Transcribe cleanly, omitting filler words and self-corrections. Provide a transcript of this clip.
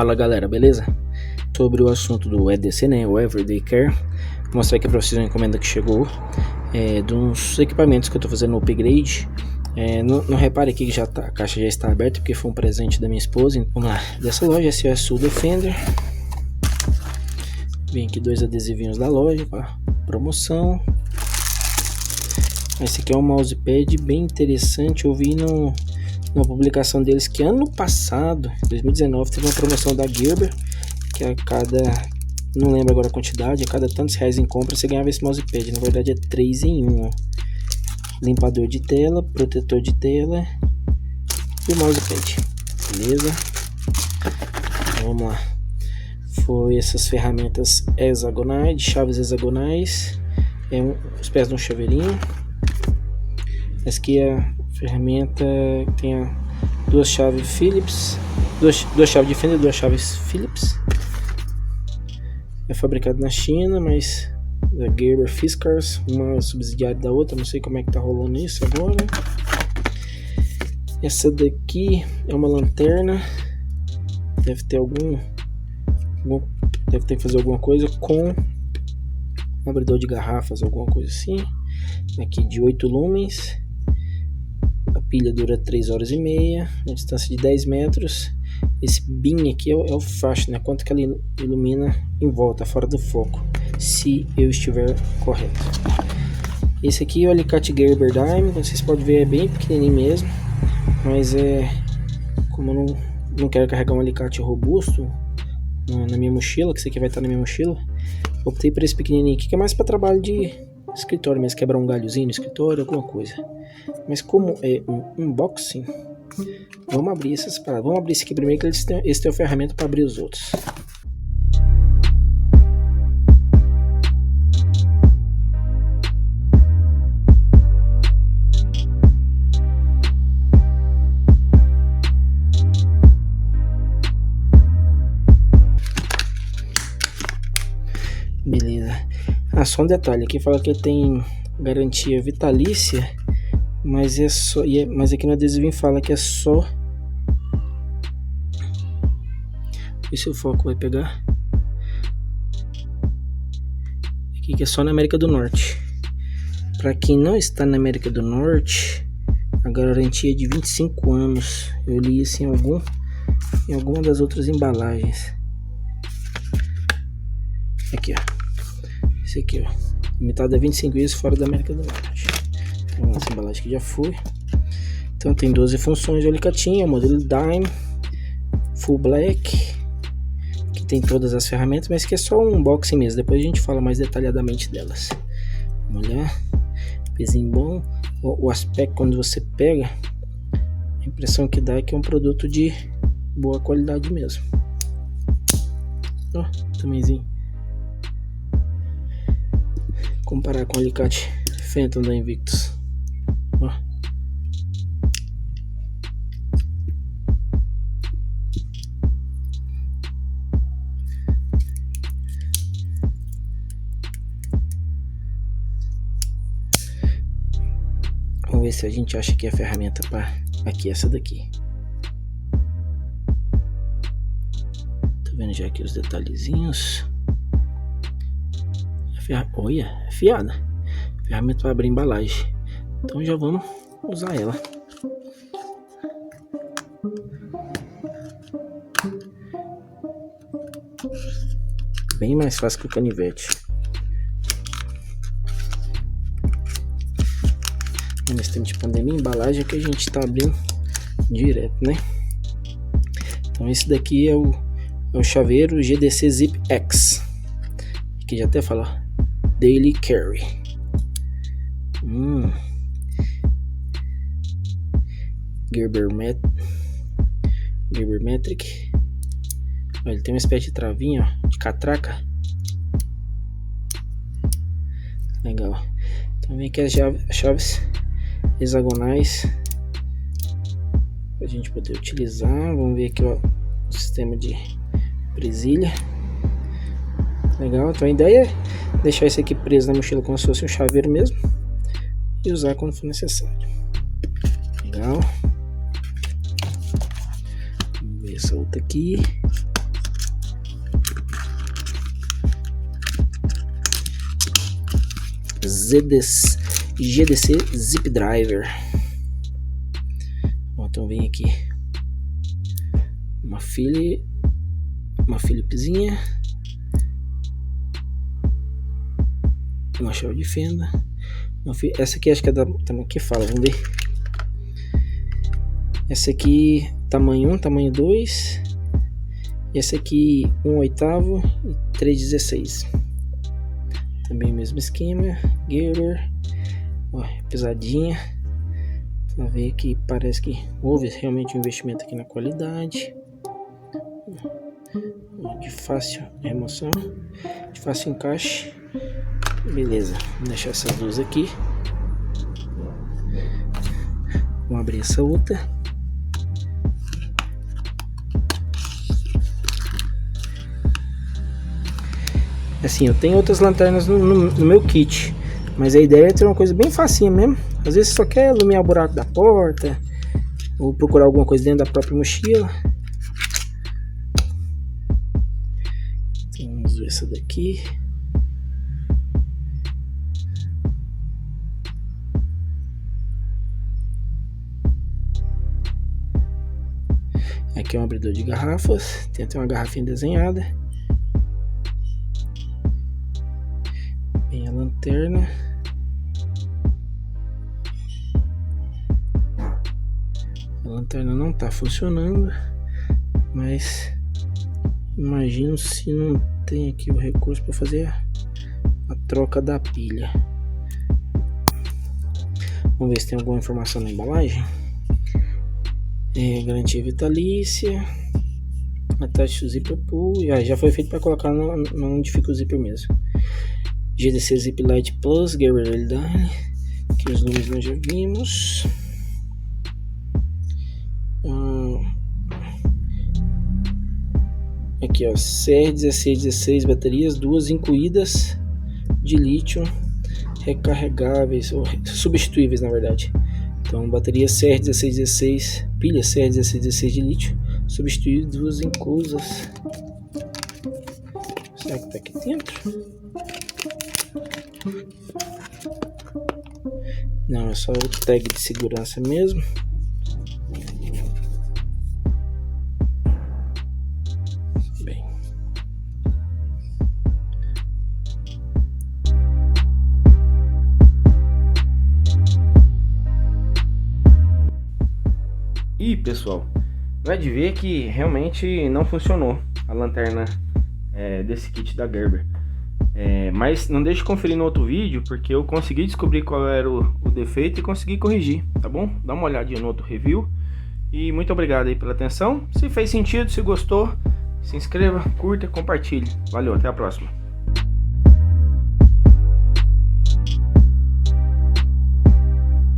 Fala galera, beleza? Sobre o assunto do EDC, né, o Everyday Care, vou mostrar aqui pra vocês uma encomenda que chegou de uns equipamentos que eu tô fazendo no upgrade. Não repare aqui que a caixa já está aberta, porque foi um presente da minha esposa. Vamos lá, dessa loja SOS Sul Defender. Vem aqui dois adesivinhos da loja para promoção. Esse aqui é um mousepad bem interessante. Eu vi numa publicação deles que ano passado, 2019, teve uma promoção da Gerber, que a cada, não lembro agora a quantidade, a cada tantos reais em compra você ganhava esse mousepad. Na verdade é 3 em 1, ó. Limpador de tela, protetor de tela e o mousepad, beleza? Então, vamos lá. Foi essas ferramentas hexagonais, de chaves hexagonais, os pés de um chaveirinho. Essa aqui é a ferramenta que tem duas chaves Phillips, duas chaves de fenda e duas chaves Phillips. É fabricado na China, mas da Gerber Fiskars, uma subsidiária da outra, não sei como é que tá rolando isso agora. Essa daqui é uma lanterna, deve ter deve ter que fazer alguma coisa com um abridor de garrafas, alguma coisa assim. Aqui de 8 lumens. A pilha dura 3 horas e meia, a distância de 10 metros. Esse bin aqui é o flash, né? Quanto que ela ilumina em volta, fora do foco, se eu estiver correto. Esse aqui é o alicate Gerber Dime, vocês podem ver, é bem pequenininho mesmo, mas como eu não quero carregar um alicate robusto na minha mochila, que esse aqui vai estar na minha mochila, optei por esse pequenininho aqui, que é mais para trabalho de escritório mesmo, quebrar um galhozinho no escritório, alguma coisa. Mas como é um unboxing, vamos abrir essas paradas. Vamos abrir esse aqui primeiro, que esse tem a ferramenta para abrir os outros. Beleza. Só um detalhe, aqui fala que tem garantia vitalícia, mas mas aqui no adesivinho fala que é só. Ver se o foco vai pegar. Aqui que é só na América do Norte. Para quem não está na América do Norte, a garantia é de 25 anos. Eu li isso em alguma das outras embalagens. Aqui, ó. Esse aqui, ó. Limitado a 25 vezes fora da América do Norte. Então, essa embalagem que já foi. Então tem 12 funções de alicatinho, modelo Dime, Full Black, que tem todas as ferramentas, mas que é só um unboxing mesmo. Depois a gente fala mais detalhadamente delas. Vamos olhar. Pezinho bom. O aspecto, quando você pega, a impressão que dá é que é um produto de boa qualidade mesmo. Ó, tamanhozinho. Comparar com o alicate Phantom da Invictus. Ó. Vamos ver se a gente acha que é a ferramenta para aqui, essa daqui. Tô vendo já aqui os detalhezinhos. Olha, é fiada. Ferramenta para abrir embalagem. Então já vamos usar ela. Bem mais fácil que o canivete. Nesse tempo de pandemia, embalagem é que a gente está abrindo direto, né? Então esse daqui é o chaveiro GDC Zip X. Aqui já até fala Daily Carry. Gerber Metric. Olha, ele tem uma espécie de travinha, ó, de catraca. Legal. Então vem aqui as chaves hexagonais pra gente poder utilizar. Vamos ver aqui, ó, o sistema de presilha. Legal, então a ideia é deixar esse aqui preso na mochila como se fosse um chaveiro mesmo e usar quando for necessário. Legal. Vamos ver essa outra aqui. GDC Zip Driver. Bom, então vem aqui uma Philipszinha, uma chave de fenda. Essa aqui acho que é da tamanho que fala, vamos ver. Essa aqui tamanho 1, tamanho 2. E essa aqui 1/8 e 3/16. Também mesmo esquema. Gerber, ó, pesadinha. Pra ver que parece que houve realmente um investimento aqui na qualidade. De fácil remoção, de fácil encaixe. Beleza, vou deixar essas duas aqui. Vamos abrir essa outra. Assim, eu tenho outras lanternas no meu kit, mas a ideia é ter uma coisa bem facinha mesmo. Às vezes só quer iluminar o buraco da porta, ou procurar alguma coisa dentro da própria mochila. Então, vamos ver essa daqui. Aqui é um abridor de garrafas, tem até uma garrafinha desenhada. Vem a lanterna. A lanterna não está funcionando, mas imagino se não tem aqui o recurso para fazer a troca da pilha. Vamos ver se tem alguma informação na embalagem. Garantia vitalícia, a taxa do zíper pull, já foi feito para colocar onde fica o zíper mesmo. GDC Zip Light Plus, Gerber L-Dine, que os números nós já vimos. Aqui ó, CR1616 baterias, duas incluídas de lítio, recarregáveis ou substituíveis na verdade. Então, bateria CR1616, pilha CR1616 de lítio, substituir duas inclusas. Será que tá aqui dentro? Não, é só o tag de segurança mesmo. Bem. E pessoal, vai de ver que realmente não funcionou a lanterna desse kit da Gerber. Mas não deixe de conferir no outro vídeo, porque eu consegui descobrir qual era o defeito e consegui corrigir, tá bom? Dá uma olhadinha no outro review. E muito obrigado aí pela atenção. Se fez sentido, se gostou, se inscreva, curta, compartilhe. Valeu, até a próxima.